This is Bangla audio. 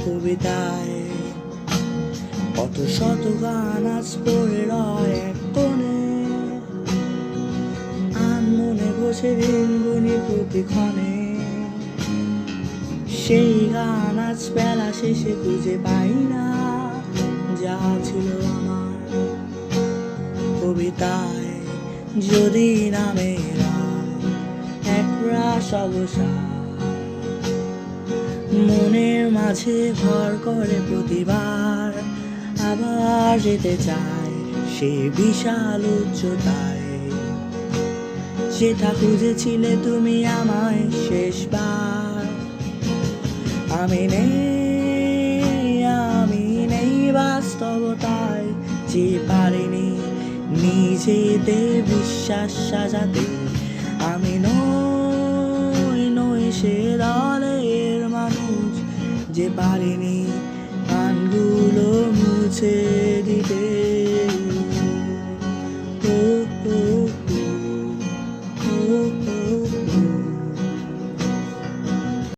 কবিতায় কত শত গান আজ পড়ে রয় এক কোণে, আনমনে বসে দিন গুনি প্রতিক্ষণে। সেই গান আজ বেলা শেষে খুঁজে পাই না, যা ছিল আমার কবিতায়। যদি নামে একরাশ অবসাদ মনের মাঝে ভর করে প্রতিবার, আবার যেতে চায় সে বিশাল উচ্চতায়, যেটা খুঁজেছিলে তুমি আমায় শেষবার। আমি নেই বাস্তবতায়, যে পারিনি নিজেতে বিশ্বাস সাজাতে। আমি নই সে দলের মানুষ, যে পারিনি গানগুলো মুছে